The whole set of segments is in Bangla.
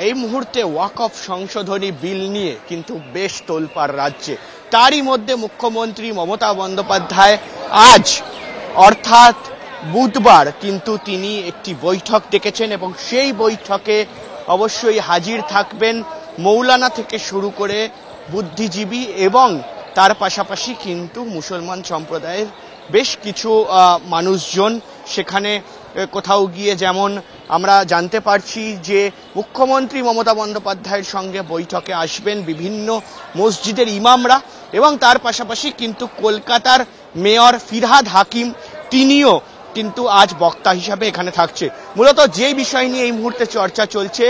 এই মুহূর্তে ওয়াকফ সংশোধনী বিল নিয়ে কিন্তু বেশ তোলপাড় রাজ্যে। তারই মধ্যে মুখ্যমন্ত্রী মমতা বন্দ্যোপাধ্যায় আজ অর্থাৎ বুধবার কিন্তু তিনি একটি বৈঠক ডেকেছেন এবং সেই বৈঠকে অবশ্যই হাজির থাকবেন মৌলানা থেকে শুরু করে বুদ্ধিজীবী এবং তার পাশাপাশি কিন্তু মুসলমান সম্প্রদায়ের বেশ কিছু মানুষজন সেখানে কোথাও গিয়ে যেমন আমরা জানতে পারছি যে মুখ্যমন্ত্রী মমতা বন্দ্যোপাধ্যায়ের সঙ্গে বৈঠকে আসবেন বিভিন্ন মসজিদের ইমামরা এবং তার পাশাপাশি কিন্তু কলকাতার মেয়র ফিরহাদ হাকিম তিনিও কিন্তু আজ বক্তা হিসাবে এখানে থাকছে। মূলত যে বিষয় নিয়ে এই মুহূর্তে চর্চা চলছে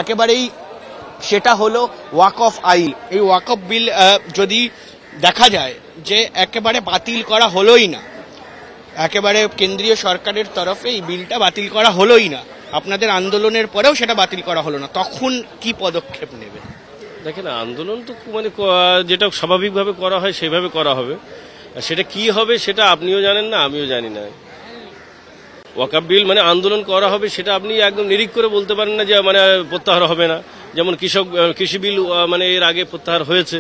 একেবারেই সেটা হলো ওয়াকফ আইন। এই ওয়াকফ বিল যদি দেখা যায় যে একেবারে বাতিল করা হলোই না, একেবারে কেন্দ্রীয় সরকারের তরফে এই বিলটা বাতিল করা হলোই না, আপনাদের আন্দোলনের পরেও সেটা বাতিল করা হলো না, তখন কি পদক্ষেপ নেবে? দেখেন, আন্দোলন তো মানে যেটা স্বাভাবিকভাবে করা হয় সেইভাবে করা হবে। সেটা কি হবে সেটা আপনিও জানেন না, আমিও জানি না। ওয়াকফ বিল মানে আন্দোলন করা হবে সেটা আপনি একদম নিরিখ করে বলতে পারেন না যে মানে প্রত্যাহার হবে না। যেমন কৃষি বিল মানে এর আগে প্রত্যাহার হয়েছে,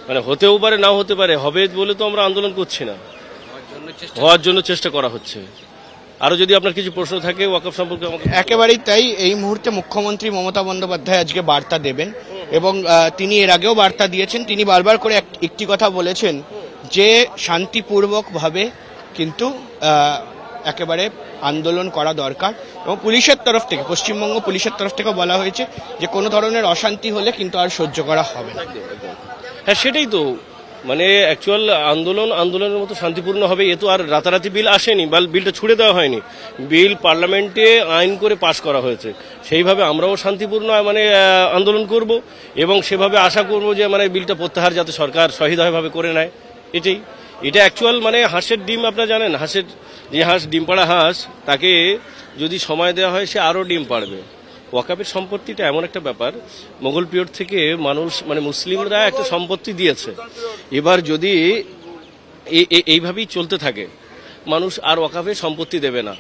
মানে হতেও পারে নাও হতে পারে, হবে বলে তো আমরা আন্দোলন করছি না, হওয়ার জন্য চেষ্টা করা হচ্ছে। আরো যদি আপনার কিছু প্রশ্ন থাকে ওয়াকফ সম্পর্কে একেবারেই তাই। এই মুহূর্তে মুখ্যমন্ত্রী মমতা বন্দ্যোপাধ্যায় আজকে বার্তা দেবেন এবং তিনি এর আগেও বার্তা দিয়েছেন। তিনি বারবার করে একটি কথা বলেছেন যে শান্তিপূর্বকভাবে কিন্তু একেবারে আন্দোলন করা দরকার এবং পুলিশের তরফ থেকে, পশ্চিমবঙ্গ পুলিশের তরফ থেকে বলা হয়েছে যে কোনো ধরনের অশান্তি হলে কিন্তু আর সহ্য করা হবে না। হ্যাঁ, সেটাই তো মানে অ্যাকচুয়াল আন্দোলনের মতো শান্তিপূর্ণ হবে। এ তো আর রাতারাতি বিল আসেনি, বিলটা ছুড়ে দেওয়া হয়নি, বিল পার্লামেন্টে আইন করে পাশ করা হয়েছে। সেইভাবে আমরাও শান্তিপূর্ণ মানে আন্দোলন করব এবং সেভাবে আশা করব যে মানে বিলটা প্রত্যাহার যাতে সরকার সহিদভাবে করে নেয়। এটা অ্যাকচুয়াল মানে হাঁসের ডিম, আপনারা জানেন হাঁসের যে হাঁস ডিম পাড়া হাঁস, তাকে যদি সময় দেওয়া হয় সে আরও ডিম পাড়বে। ওয়াকফের সম্পত্তিটা এমন একটা ব্যাপার, মোগল পিরিয়ড থেকে মানুষ মানে মুসলিমরা একটা সম্পত্তি দিয়েছে। এবার যদি এইভাবেই চলতে থাকে মানুষ আর ওয়াকফের সম্পত্তি দেবে না,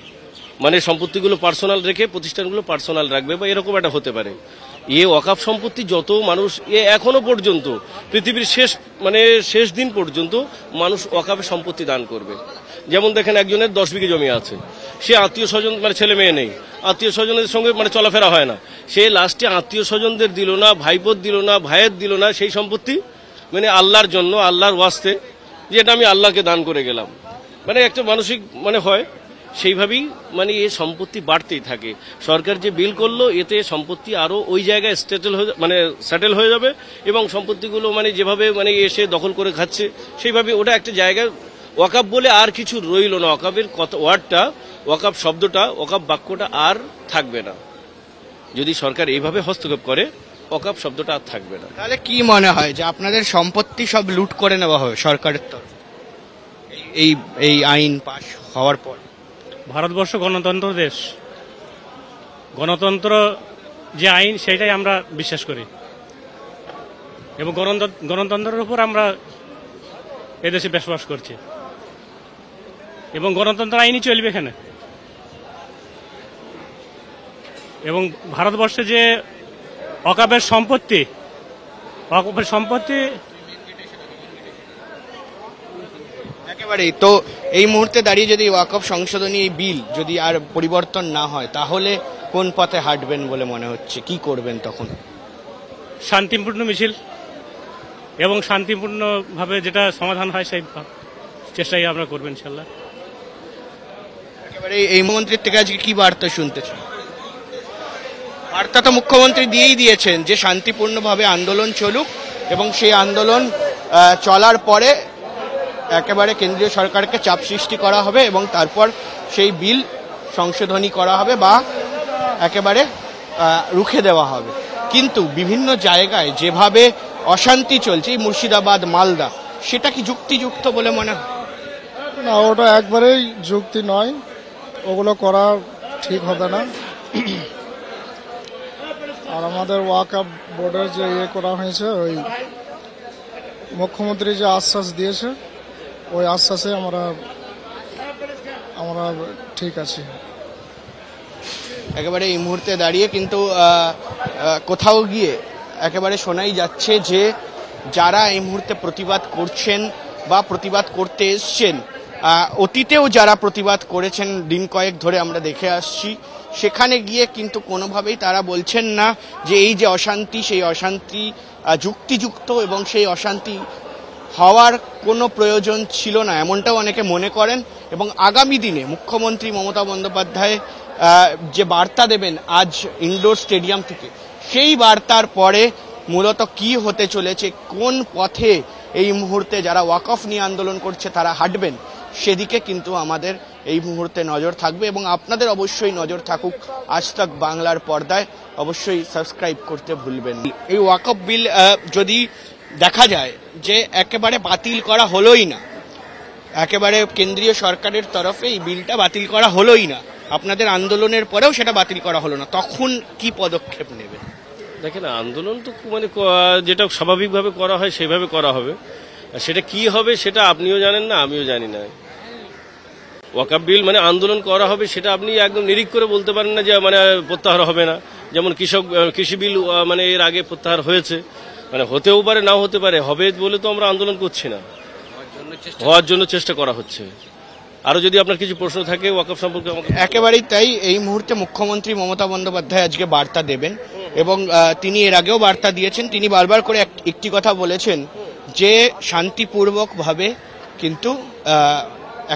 মানে সম্পত্তিগুলো পার্সোনাল রেখে প্রতিষ্ঠানগুলো পার্সোনাল রাখবে বা এরকম একটা হতে পারে। ওয়াকফ সম্পত্তি যত মানুষ এখনো পর্যন্ত পৃথিবীর শেষ দিন পর্যন্ত মানুষ ওয়াকফের সম্পত্তি দান করবে। যেমন দেখেন, একজনের 10 বিঘে জমি আছে, সে আত্মীয় স্বজন মানে ছেলে মেয়ে নেই, আত্মীয় স্বজনের সঙ্গে মানে চলাফেরা হয় না, সে লাস্টে আত্মীয় স্বজনদের দিল না, ভাইপোর দিল না, ভাইয়ের দিল না, সেই সম্পত্তি মানে আল্লাহর জন্য, আল্লাহর ওয়াস্তে, যেটা আমি আল্লাহকে দান করে গেলাম, মানে একটা মানসিক মানে হয়। সেইভাবেই মানে এই সম্পত্তি বাড়তেই থাকে। সরকার যে বিল করলো এতে সম্পত্তি আরো ওই জায়গায় সেটেল হয়ে যাবে এবং সম্পত্তিগুলো মানে যেভাবে মানে এসে দখল করে খাচ্ছে সেইভাবে ওটা একটা জায়গায় ওয়াকফ বলে আর কিছু রইল না। ওয়াকফের ওয়ার্ডটা, ওয়াকফ শব্দটা, ওয়াকফ বাক্যটা আর থাকবে না। যদি সরকার এইভাবে হস্তক্ষেপ করে ওয়াকফ শব্দটা আর থাকবে না। তাহলে কি মনে হয় যে আপনাদের সম্পত্তি সব লুট করে নেওয়া হবে সরকারের তরফ এই আইন পাশ হওয়ার পর? ভারতবর্ষ গণতন্ত্র দেশ, গণতন্ত্র যে আইন সেটাই আমরা বিশ্বাস করি এবং গণতন্ত্রের উপর আমরা এদেশে বসবাস করছি এবং গণতন্ত্র আইনই চলবে এখানে। এবং ভারতবর্ষে যে ওয়াকফের সম্পত্তি একেবারেই তো এই মুহূর্তে দাঁড়িয়ে যদি ওয়াকফ সংশোধনী এই বিল যদি আর পরিবর্তন না হয় তাহলে কোন পথে হাঁটবেন বলে মনে হচ্ছে? কি করবেন তখন? শান্তিপূর্ণ মিছিল এবং শান্তিপূর্ণভাবে যেটা সমাধান হয় সেই চেষ্টাই আমরা করবেন ইনশাল্লাহ। একেবারে এই মুখ্যমন্ত্রীর থেকে আজকে কি বার্তা শুনতেছেন? বার্তা তো মুখ্যমন্ত্রী দিয়েই দিয়েছেন যে শান্তিপূর্ণভাবে আন্দোলন চলুক এবং সেই আন্দোলন চলার পরে একেবারে কেন্দ্রীয় সরকারকে চাপ সৃষ্টি করা হবে এবং তারপর সেই বিল সংশোধনী করা হবে বা একেবারে রুখে দেওয়া হবে। কিন্তু বিভিন্ন জায়গায় যেভাবে অশান্তি চলছে, এই মুর্শিদাবাদ, মালদা, সেটা কি যুক্তিযুক্ত বলে মনে হয়? না, ওটা একবারেই যুক্তি নয়, ওগুলো করা ঠিক হবে না। আর আমাদের ওয়াকফ বোর্ডের যে করা হয়েছে, ওই মুখ্যমন্ত্রী যে আশ্বাস দিয়েছে ওই আশ্বাসে আমরা ঠিক আছি। একেবারে এই মুহূর্তে দাঁড়িয়ে, কিন্তু কোথাও গিয়ে একেবারে শোনাই যাচ্ছে যে যারা এই মুহূর্তে প্রতিবাদ করছেন বা প্রতিবাদ করতে এসছেন, অতীতেও যারা প্রতিবাদ করেছেন দিন কয়েক ধরে আমরা দেখে আসছি, সেখানে গিয়ে কিন্তু কোনোভাবেই তারা বলছেন না যে এই যে অশান্তি, সেই অশান্তি যুক্তিযুক্ত এবং সেই অশান্তি হওয়ার কোনো প্রয়োজন ছিল না, এমনটাও অনেকে মনে করেন। এবং আগামী দিনে মুখ্যমন্ত্রী মমতা বন্দ্যোপাধ্যায় যে বার্তা দেবেন আজ ইনডোর স্টেডিয়াম থেকে, সেই বার্তার পরে মূলত কি হতে চলেছে, কোন পথে এই মুহূর্তে যারা ওয়াকফ নিয়ে আন্দোলন করছে তারা হাঁটবেন, সেদিকে কিন্তু আমাদের এই মুহূর্তে নজর থাকবে। এবং আপনাদের অবশ্যই নজর থাকুক আজ তাক বাংলার পর্দায়, অবশ্যই সাবস্ক্রাইব করতে ভুলবেন না। এই ওয়াকফ বিল যদি দেখা যায় যে একেবারে বাতিল করা হলোই না, একেবারে কেন্দ্রীয় সরকারের তরফে এই বিলটা বাতিল করা হলোই না, আপনাদের আন্দোলনের পরেও সেটা বাতিল করা হলো না, তখন কি পদক্ষেপ নেবেন? দেখেন, আন্দোলন তো মানে যেটা স্বাভাবিকভাবে করা হয় সেভাবে করা হবে। সেটা কি হবে সেটা আপনিও জানেন না, আমিও জানি না। ওয়াকফ বিল মানে আন্দোলন করা হবে সেটা আপনি একদম নিরিখ করে বলতে পারেন না যে মানে প্রত্যাহার হবে না। যেমন কৃষি বিল মানে এর আগে প্রত্যাহার হয়েছে, মানে হতেও পারে নাও হতে পারে, হবে বলে তো আমরা আন্দোলন করছি না, হওয়ার জন্য চেষ্টা করা হচ্ছে। আরো যদি আপনার কিছু প্রশ্ন থাকে ওয়াকফ সম্পর্কে আমাকে। একেবারেই তাই, এই মুহূর্তে মুখ্যমন্ত্রী মমতা বন্দ্যোপাধ্যায় আজকে বার্তা দেবেন এবং তিনি এর আগেও বার্তা দিয়েছেন। তিনি বারবার করে একটি কথা বলেছেন যে শান্তিপূর্বকভাবে কিন্তু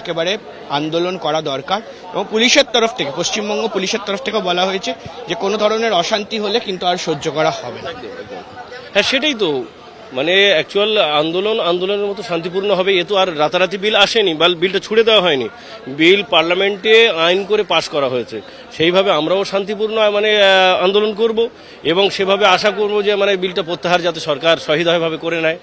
একেবারে আন্দোলন করা দরকার, এবং পুলিশের তরফ থেকে, পশ্চিমবঙ্গ পুলিশের তরফ থেকে বলা হয়েছে যে কোনো ধরনের অশান্তি হলে কিন্তু আর সহ্য করা হবে না। হ্যাঁ, সেটাই তো, মানে অ্যাকচুয়াল আন্দোলনের মতো শান্তিপূর্ণ হবে। এ তো আর রাতারাতি বিল আসেনি বা বিলটা ছুড়ে দেওয়া হয়নি, বিল পার্লামেন্টে আইন করে পাশ করা হয়েছে। সেইভাবে আমরাও শান্তিপূর্ণ মানে আন্দোলন করব এবং সেভাবে আশা করব যে মানে বিলটা প্রত্যাহার যাতে সরকার সহিদভাবে করে নেয়।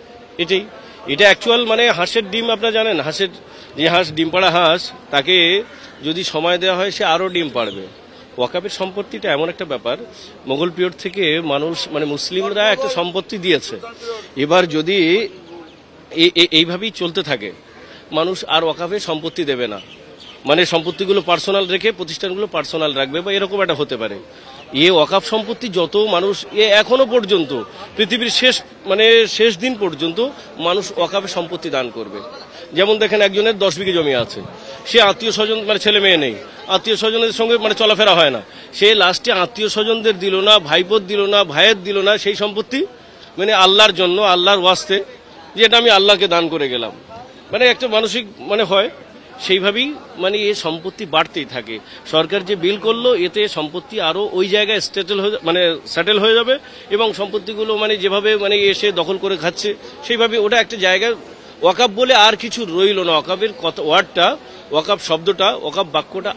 এটা অ্যাকচুয়াল মানে হাঁসের ডিম, আপনারা জানেন, হাঁসের যে হাঁস ডিম পাড়া হাঁস, তাকে যদি সময় দেওয়া হয় সে আরও ডিম পাড়বে। ওয়াকফের সম্পত্তিটা এমন একটা ব্যাপার, মোগল পিরিয়ড থেকে মানুষ মানে মুসলিমরা একটা সম্পত্তি দিয়েছে। এবার যদি এইভাবেই চলতে থাকে, মানুষ আর ওয়াকফের সম্পত্তি দেবে না, মানে সম্পত্তিগুলো পার্সোনাল রেখে প্রতিষ্ঠানগুলো পার্সোনাল রাখবে বা এরকম একটা হতে পারে। ওয়াকফ সম্পত্তি যত মানুষ এখনো পর্যন্ত পৃথিবীর শেষ দিন পর্যন্ত মানুষ ওয়াকফের সম্পত্তি দান করবে। যেমন দেখেন, একজনের 10 বিঘে জমি আছে, সে আত্মীয় স্বজন মানে ছেলে মেয়ে নেই, আত্মীয় স্বজনের সঙ্গে মানে চলাফেরা হয় না, সে লাস্টে আত্মীয় স্বজনদের দিল না, ভাইপোর দিল না, ভাইয়ের দিল না, সেই সম্পত্তি মানে আল্লাহর জন্য, আল্লাহর ওয়াস্তে, যে এটা আমি আল্লাহকে দান করে গেলাম, মানে একটা মানসিক মানে হয়। সেইভাবেই মানে এই সম্পত্তি বাড়তেই থাকে। সরকার যে বিল করলো, এতে সম্পত্তি আরো ওই জায়গায় সেটেল হয়ে যাবে এবং সম্পত্তিগুলো মানে যেভাবে মানে এসে দখল করে খাচ্ছে, সেইভাবে ওটা একটা জায়গায় ওয়াকফ বলে আর কিছু রইল না। ওয়াকফের ওয়ার্ডটা, ওয়াকফ শব্দটা, ওয়াকফ বাক্যটা